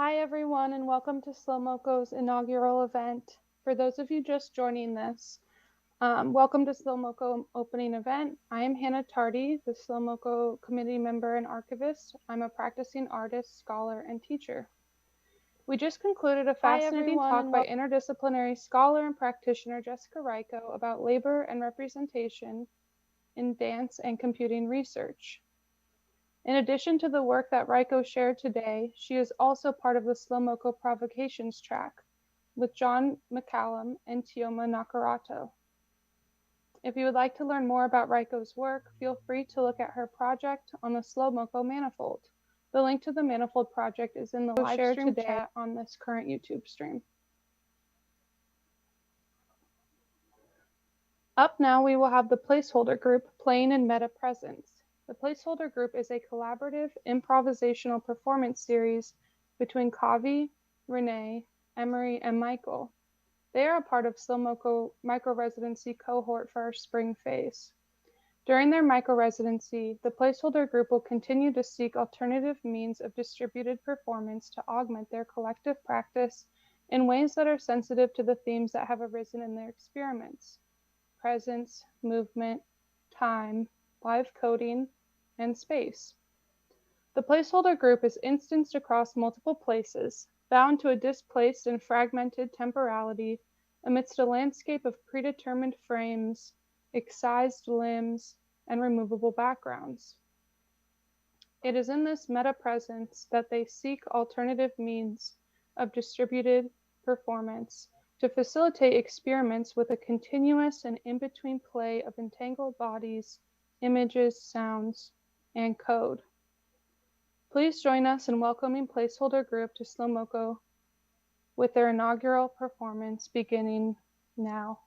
Hi everyone and welcome to SloMoCo's inaugural event. For those of you just joining this, welcome to SloMoCo opening event. I am Hannah Tardy, the SloMoCo committee member and archivist. I'm a practicing artist, scholar, and teacher. We just concluded a fascinating talk by interdisciplinary scholar and practitioner Jessica Ryko about labor and representation in dance and computing research. In addition to the work that Ryko shared today, she is also part of the SloMoCo Provocations track with John McCallum and Tioma Nakarato. If you would like to learn more about Ryko's work, feel free to look at her project on the SloMoCo Manifold. The link to the Manifold project is in the live stream chat on this current YouTube stream. Up now, we will have the PlaceHolder Group playing in Meta Presence. The PlaceHolder Group is a collaborative improvisational performance series between Kavi, Renee, Emery, and Michael. They are a part of SloMoCo Microresidency cohort for our spring phase. During their microresidency, the PlaceHolder Group will continue to seek alternative means of distributed performance to augment their collective practice in ways that are sensitive to the themes that have arisen in their experiments: presence, movement, time, live coding, and space. The PlaceHolder Group is instanced across multiple places, bound to a displaced and fragmented temporality amidst a landscape of predetermined frames, excised limbs, and removable backgrounds. It is in this meta-presence that they seek alternative means of distributed performance to facilitate experiments with a continuous and in-between play of entangled bodies, images, sounds, and code. Please join us in welcoming PlaceHolder Group to SloMoCo with their inaugural performance beginning now.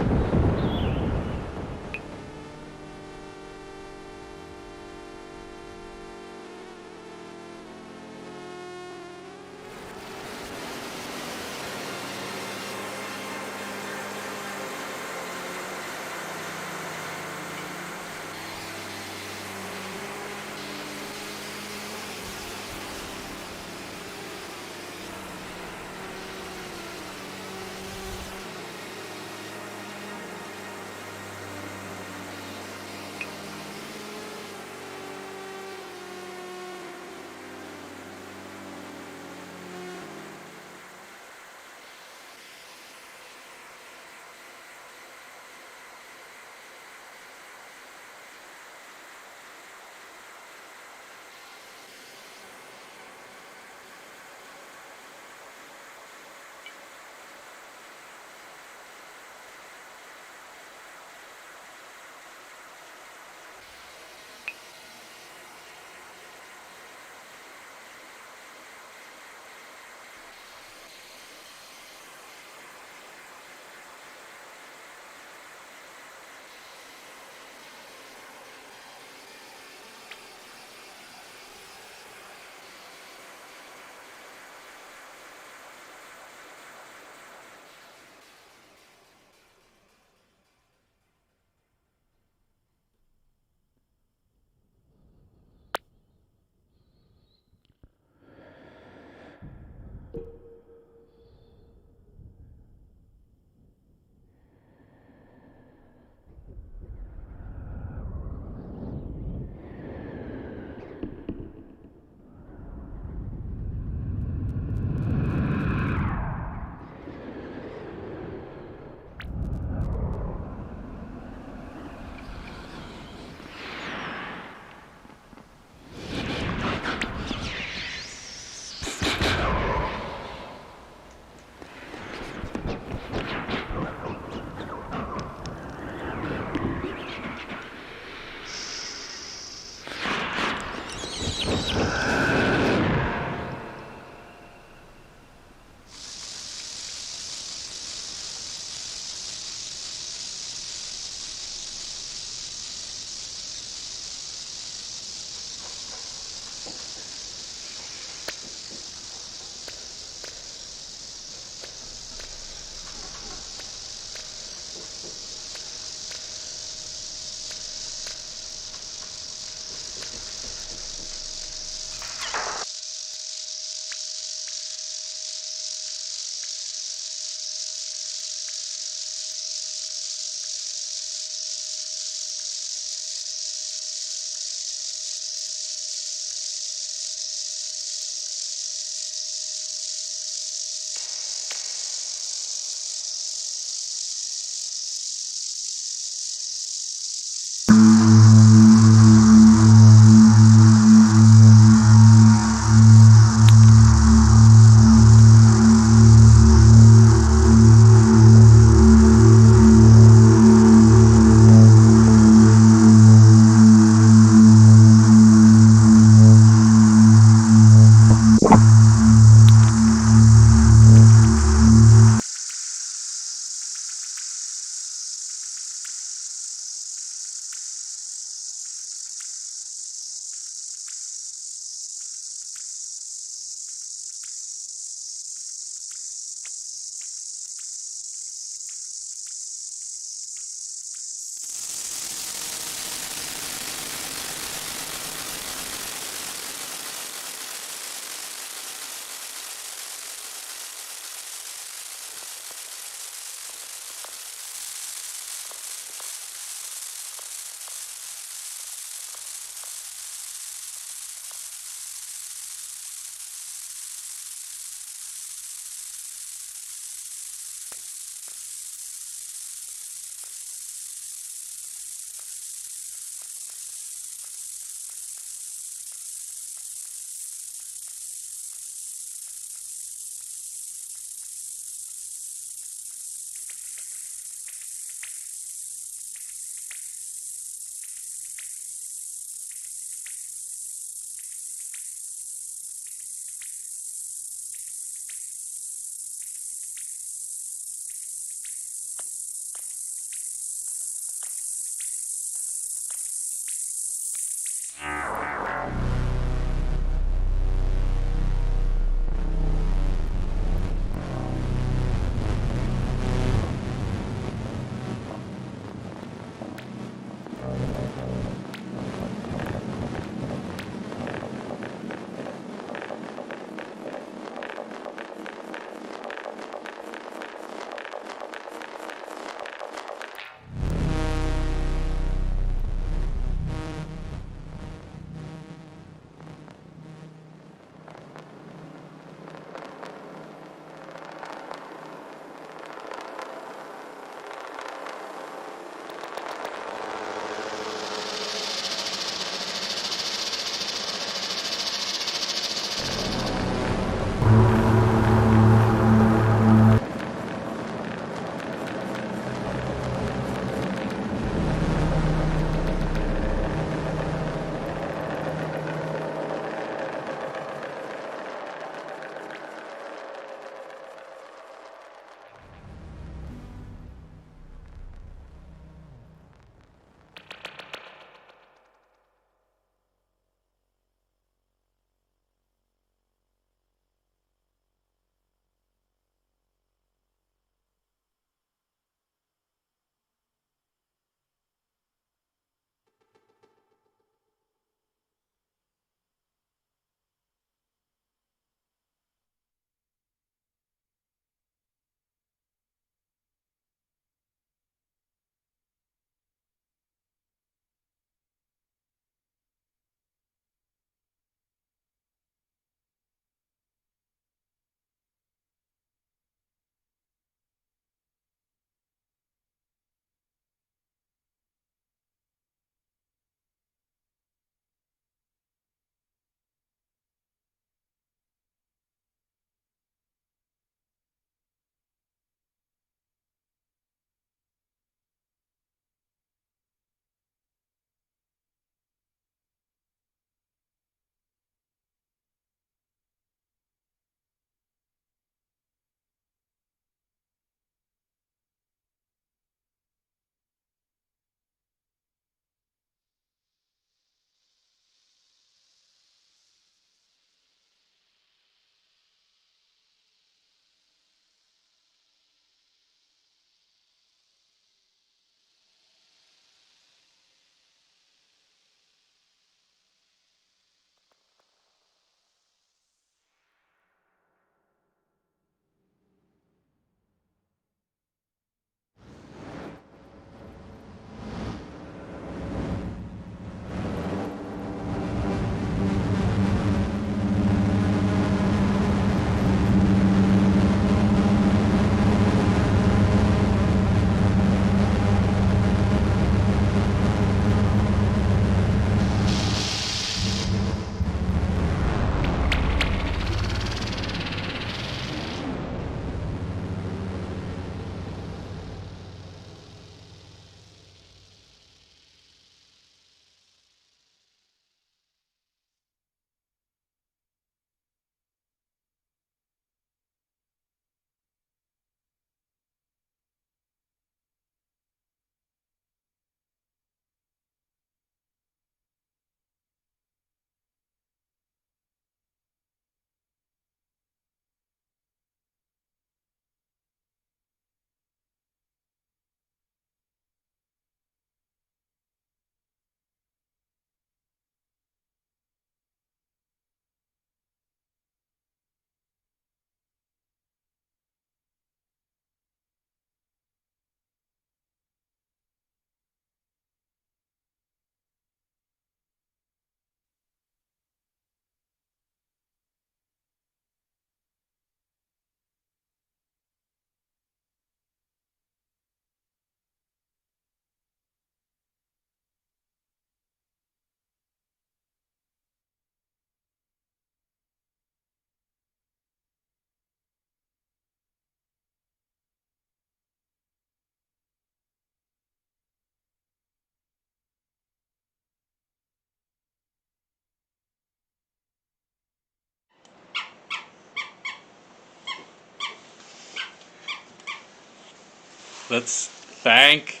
let's thank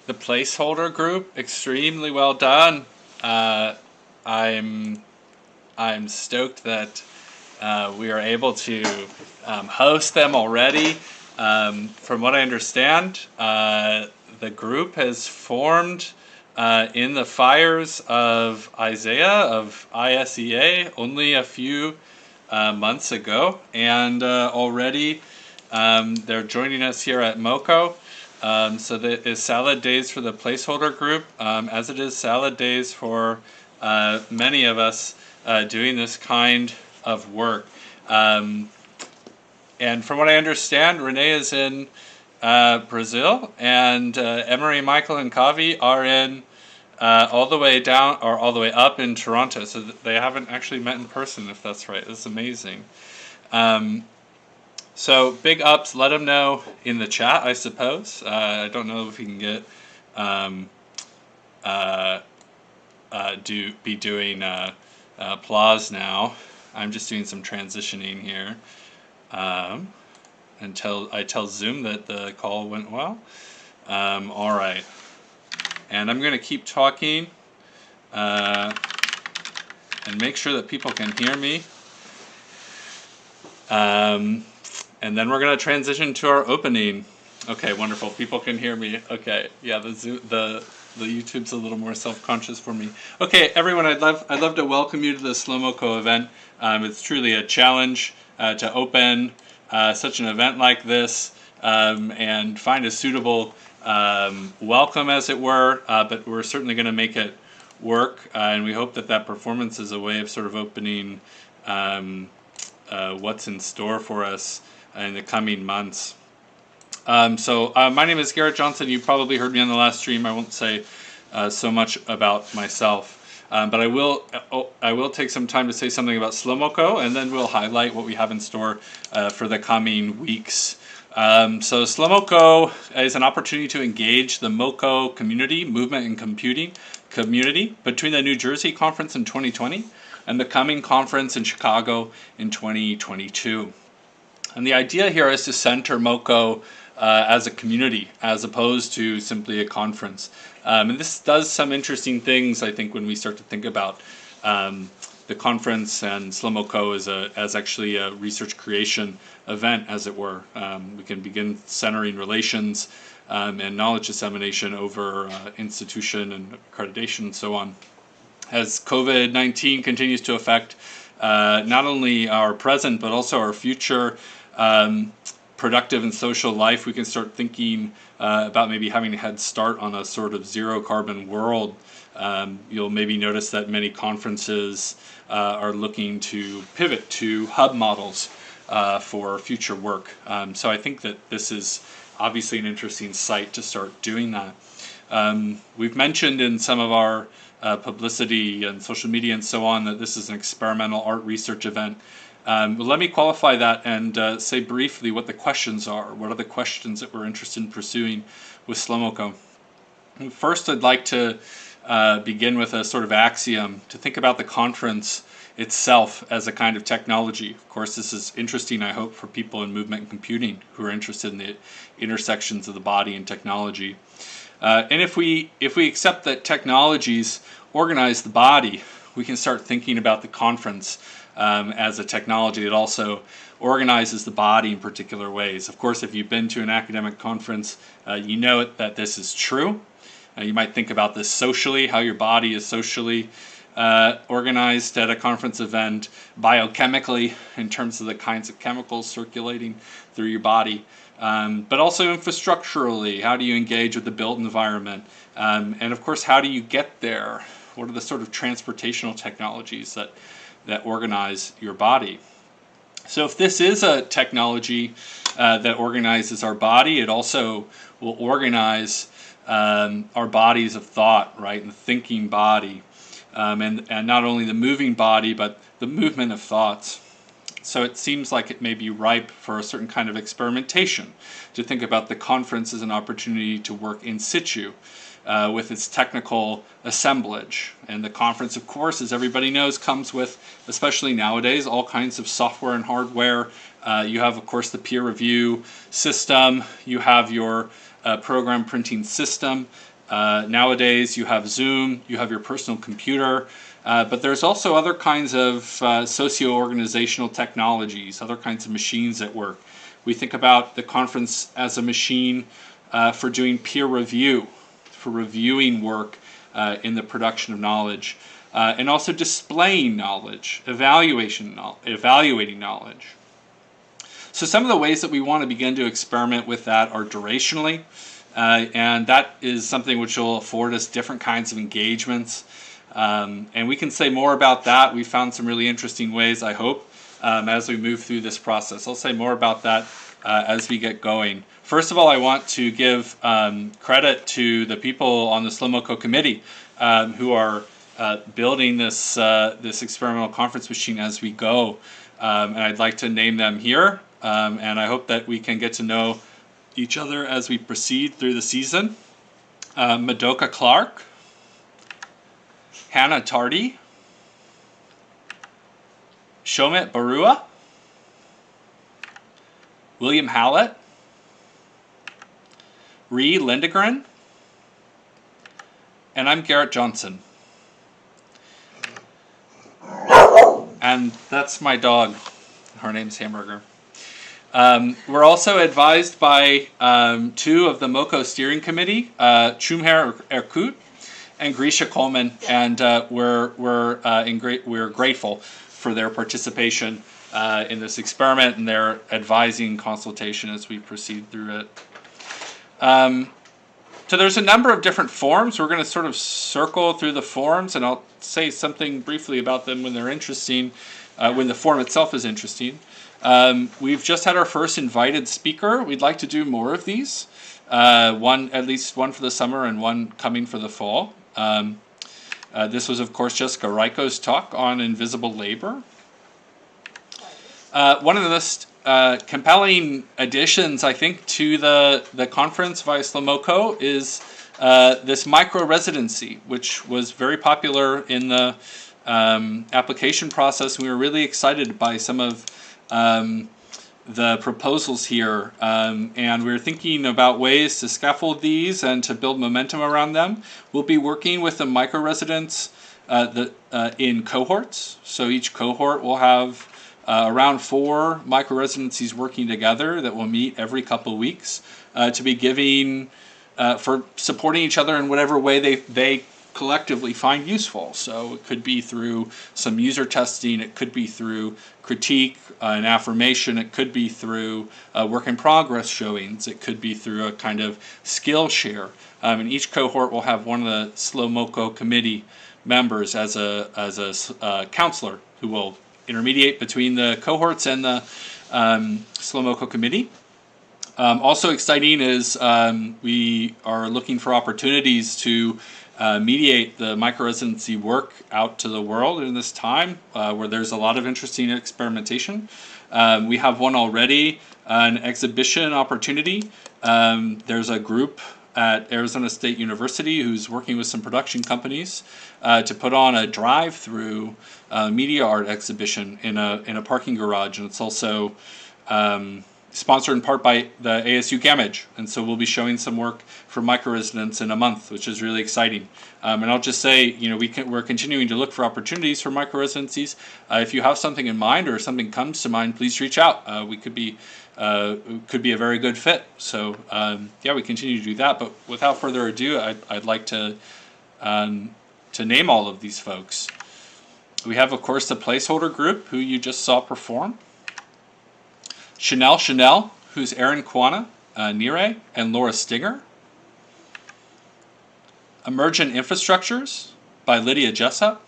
the PlaceHolder Group. Extremely well done. I'm stoked that we are able to host them already. From what I understand, the group has formed in the fires of ISEA only a few months ago, and already they're joining us here at MoCo. So that is salad days for the PlaceHolder Group, as it is salad days for many of us doing this kind of work. And from what I understand, Renee is in Brazil, and Emery, Michael, and Kavi are in all the way down, or all the way up in Toronto. So they haven't actually met in person, if that's right. That's amazing. So big ups. Let them know in the chat, I suppose. I don't know if we can get be doing applause now. I'm just doing some transitioning here until I tell Zoom that the call went well. All right, and I'm going to keep talking and make sure that people can hear me. And then we're going to transition to our opening. Okay, wonderful. People can hear me. Okay, yeah, the YouTube's a little more self-conscious for me. Okay, everyone, I'd love to welcome you to the SloMoCo event. It's truly a challenge to open such an event like this and find a suitable welcome, as it were. But we're certainly going to make it work, and we hope that that performance is a way of sort of opening what's in store for us in the coming months. So my name is Garrett Johnson. You probably heard me on the last stream. I won't say so much about myself, but I will take some time to say something about SloMoCo, and then we'll highlight what we have in store for the coming weeks. So SloMoCo is an opportunity to engage the MoCo community, movement and computing community, between the New Jersey conference in 2020 and the coming conference in Chicago in 2022. And the idea here is to center MoCo as a community, as opposed to simply a conference. And this does some interesting things, I think, when we start to think about the conference and SloMoCo as actually a research creation event, as it were. We can begin centering relations and knowledge dissemination over institution and accreditation and so on. As COVID-19 continues to affect not only our present but also our future productive and social life, we can start thinking about maybe having a head start on a sort of zero carbon world. You'll maybe notice that many conferences are looking to pivot to hub models for future work. So I think that this is obviously an interesting site to start doing that. We've mentioned in some of our publicity and social media and so on that this is an experimental art research event. But let me qualify that and say briefly what the questions are. What are the questions that we're interested in pursuing with SloMoCo? First, I'd like to begin with a sort of axiom to think about the conference itself as a kind of technology. Of course, this is interesting, I hope, for people in movement and computing who are interested in the intersections of the body and technology. And if we accept that technologies organize the body, we can start thinking about the conference as a technology that also organizes the body in particular ways. Of course, if you've been to an academic conference, you know that this is true. You might think about this socially, how your body is socially organized at a conference event, biochemically, in terms of the kinds of chemicals circulating through your body, but also infrastructurally, how do you engage with the built environment? And of course, how do you get there? What are the sort of transportational technologies that organize your body? So if this is a technology that organizes our body, it also will organize our bodies of thought, right? The thinking body, and not only the moving body, but the movement of thoughts. So it seems like it may be ripe for a certain kind of experimentation, to think about the conference as an opportunity to work in situ with its technical assemblage. And the conference, of course, as everybody knows, comes with, especially nowadays, all kinds of software and hardware. You have, of course, the peer review system. You have your program printing system. Nowadays, you have Zoom, you have your personal computer, but there's also other kinds of socio-organizational technologies, other kinds of machines that work. We think about the conference as a machine for doing peer review, for reviewing work in the production of knowledge, and also displaying knowledge, evaluating knowledge. So some of the ways that we want to begin to experiment with that are durationally, and that is something which will afford us different kinds of engagements. And we can say more about that. We found some really interesting ways, I hope, as we move through this process. I'll say more about that as we get going. First of all, I want to give credit to the people on the SloMoCo committee who are building this experimental conference machine as we go. And I'd like to name them here. And I hope that we can get to know each other as we proceed through the season. Madoka Clark, Hannah Tardy, Shomit Barua, William Hallett, Ree Lindegren, and I'm Garrett Johnson. And that's my dog. Her name's Hamburger. We're also advised by two of the MoCo steering committee, Chumher Erkut and Grisha Coleman, and we're grateful for their participation in this experiment and their advising consultation as we proceed through it. So there's a number of different forms. We're going to sort of circle through the forms, and I'll say something briefly about them when they're interesting, when the form itself is interesting. We've just had our first invited speaker. We'd like to do more of these, at least one for the summer and one coming for the fall. This was, of course, Jessica Reiko's talk on invisible labor. One of the most compelling additions, I think, to the conference via SloMoCo is this micro-residency, which was very popular in the application process. We were really excited by some of the proposals here, and we're thinking about ways to scaffold these and to build momentum around them. We'll be working with the micro-residents in cohorts, so each cohort will have around 4 micro-residencies working together that will meet every couple of weeks to be giving, for supporting each other in whatever way they collectively find useful. So it could be through some user testing, it could be through critique and affirmation, it could be through work in progress showings, it could be through a kind of skill share. And each cohort will have one of the SloMoCo committee members as a counselor who will intermediate between the cohorts and the SloMoCo committee. Also exciting is we are looking for opportunities to mediate the micro-residency work out to the world in this time where there's a lot of interesting experimentation. We have one already, an exhibition opportunity. There's a group at Arizona State University who's working with some production companies to put on a drive-through media art exhibition in a parking garage, and it's also sponsored in part by the ASU Gamage, and so we'll be showing some work for micro-residents in a month, which is really exciting. And I'll just say, you know, we're continuing to look for opportunities for micro-residencies. If you have something in mind or something comes to mind, please reach out. We could be a very good fit. So yeah, we continue to do that. But without further ado, I'd like to name all of these folks. We have, of course, the PlaceHolder Group, who you just saw perform. Chanel, who's Erin Kwana, Nire, and Laura Stinger. Emergent Infrastructures by Lydia Jessup.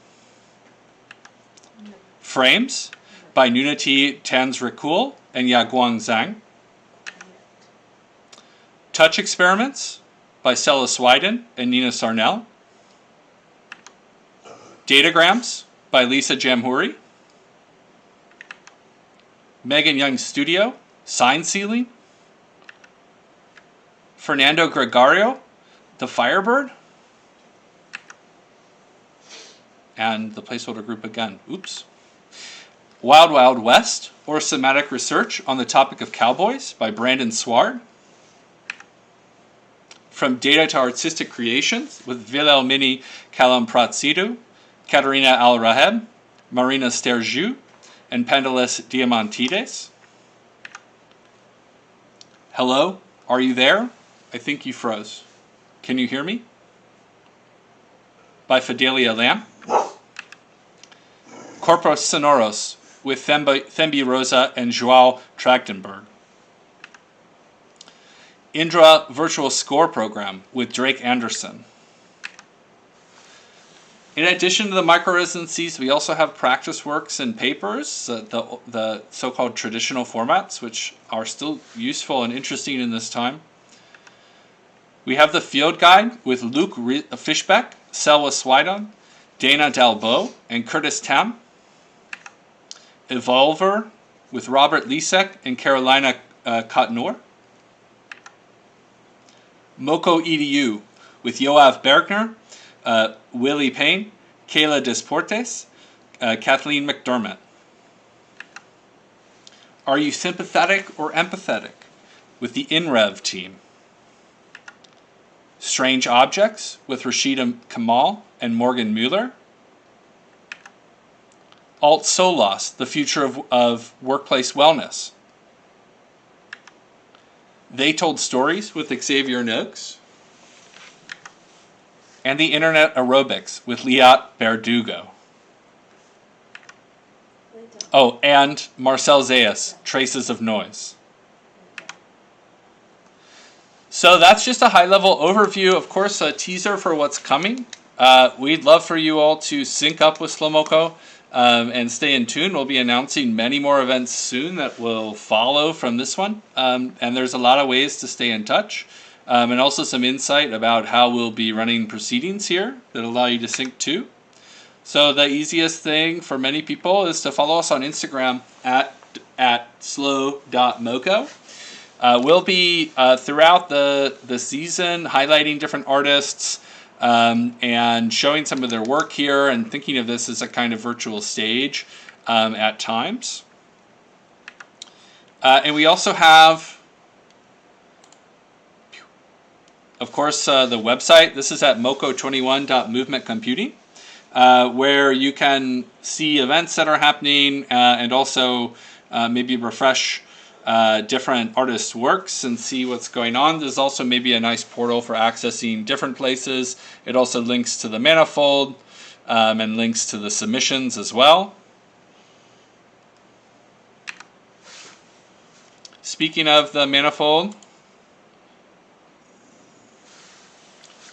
Frames by Nunati Tanzrikul and Yaguang Zhang. Touch Experiments by Stella Swiden and Nina Sarnell. Datagrams by Lisa Jamhuri. Megan Young Studio, Sign Sealing. Fernando Gregario, The Firebird. And the PlaceHolder Group again. Oops. Wild Wild West, or Somatic Research on the Topic of Cowboys by Brandon Sward. From Data to Artistic Creations with Wilhelmini Kalam-Pratsidou, Katerina Al-Raheb, Marina Stergiou, and Pendalis Diamantides. Hello, are you there? I think you froze. Can you hear me? By Fidelia Lam. Corpus Sonoros with Thembi Rosa and Joao Trachtenberg. Indra Virtual Score Program with Drake Anderson. In addition to the micro-residencies, we also have practice works and papers, the so-called traditional formats, which are still useful and interesting in this time. We have the field guide with Luke Fishbeck, Selwa Swidon, Dana Dalbo, and Curtis Tam. Evolver with Robert Lisek and Carolina Cotnor. MoCo EDU with Yoav Bergner, Willie Payne, Kayla Desportes, Kathleen McDermott. Are you sympathetic or empathetic with the InRev team? Strange Objects with Rashida Kamal and Morgan Mueller. Alt Solos, the future of workplace wellness. They Told Stories with Xavier Noakes. And the Internet Aerobics with Liat Berdugo. Oh, and Marcel Zayas, Traces of Noise. So that's just a high-level overview, of course, a teaser for what's coming. We'd love for you all to sync up with SloMoCo and stay in tune. We'll be announcing many more events soon that will follow from this one. And there's a lot of ways to stay in touch. And also some insight about how we'll be running proceedings here that allow you to sync too. So the easiest thing for many people is to follow us on Instagram at slo.moco. We'll be throughout the season highlighting different artists and showing some of their work here and thinking of this as a kind of virtual stage at times. And we also have, of course, the website. This is at moco21.movementcomputing, where you can see events that are happening and also maybe refresh different artists' works and see what's going on. There's also maybe a nice portal for accessing different places. It also links to the manifold and links to the submissions as well. Speaking of the manifold,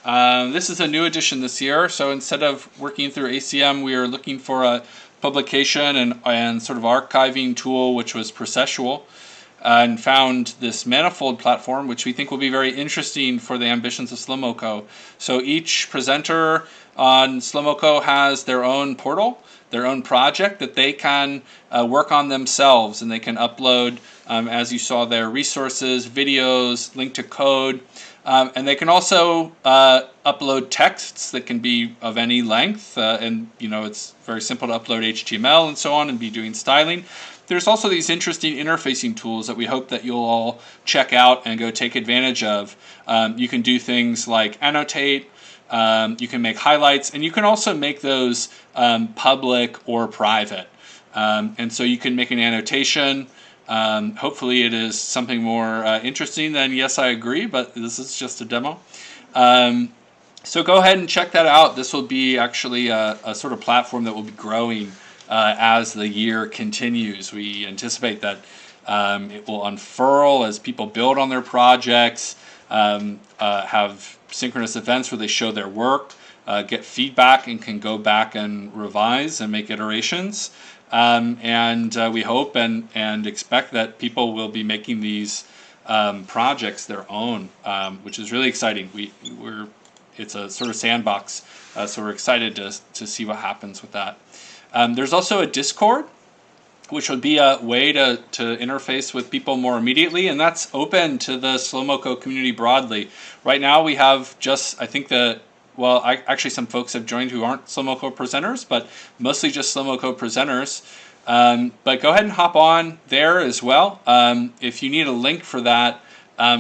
this is a new edition this year. So instead of working through ACM, we are looking for a publication and sort of archiving tool, which was processual. And found this manifold platform, which we think will be very interesting for the ambitions of SloMoCo. So each presenter on SloMoCo has their own portal, their own project that they can work on themselves, and they can upload, as you saw there, resources, videos, link to code, and they can also upload texts that can be of any length, and it's very simple to upload HTML and so on and be doing styling. There's also these interesting interfacing tools that we hope that you'll all check out and go take advantage of. You can do things like annotate, you can make highlights, and you can also make those public or private. And so you can make an annotation. Hopefully it is something more interesting than yes, I agree, but this is just a demo. So go ahead and check that out. This will be actually a sort of platform that will be growing as the year continues. We anticipate that it will unfurl as people build on their projects, have synchronous events where they show their work, get feedback, and can go back and revise and make iterations. And we hope and expect that people will be making these projects their own, which is really exciting. It's a sort of sandbox, so we're excited to see what happens with that. There's also a Discord, which would be a way to interface with people more immediately, and that's open to the SloMoCo community broadly. Right now we have just, I think actually some folks have joined who aren't SloMoCo presenters, but mostly just SloMoCo presenters. But go ahead and hop on there as well. If you need a link for that,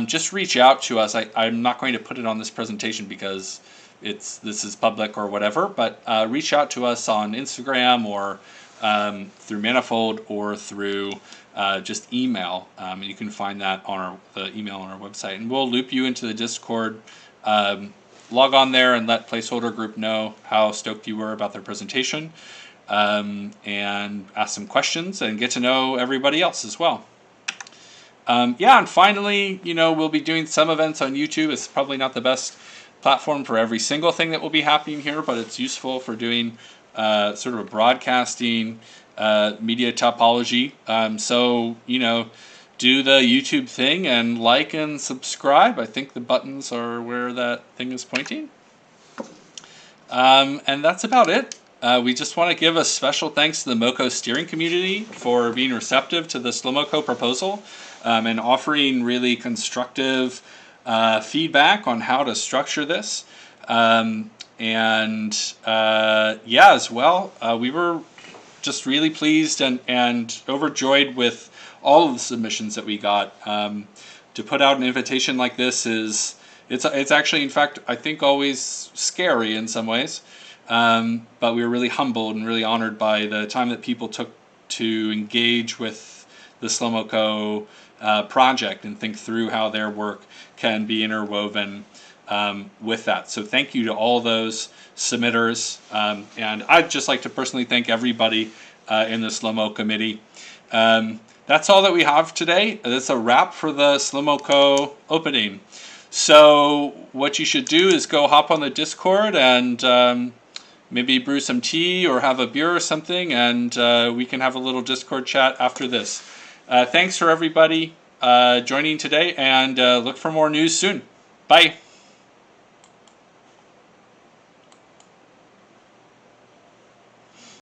just reach out to us. I'm not going to put it on this presentation because this is public or whatever, but reach out to us on Instagram or through Manifold or through just email. You can find that on the email on our website, and we'll loop you into the Discord. Log on there and let PlaceHolder Group know how stoked you were about their presentation, and ask some questions and get to know everybody else as well. Yeah, and finally, we'll be doing some events on YouTube. It's probably not the best platform for every single thing that will be happening here, but it's useful for doing sort of a broadcasting media topology. So, do the YouTube thing and like and subscribe. I think the buttons are where that thing is pointing. And that's about it. We just want to give a special thanks to the MoCo steering community for being receptive to the SloMoCo proposal, and offering really constructive feedback on how to structure this. As well, we were just really pleased and overjoyed with all of the submissions that we got. To put out an invitation like this it's actually, in fact, I think always scary in some ways. But we were really humbled and really honored by the time that people took to engage with the SloMoCo project and think through how their work can be interwoven with that. So thank you to all those submitters. And I'd just like to personally thank everybody in the SloMoCommitee. That's all that we have today. That's a wrap for the SloMoCo opening. So what you should do is go hop on the Discord and maybe brew some tea or have a beer or something, and we can have a little Discord chat after this. Thanks for everybody joining today, and look for more news soon. Bye.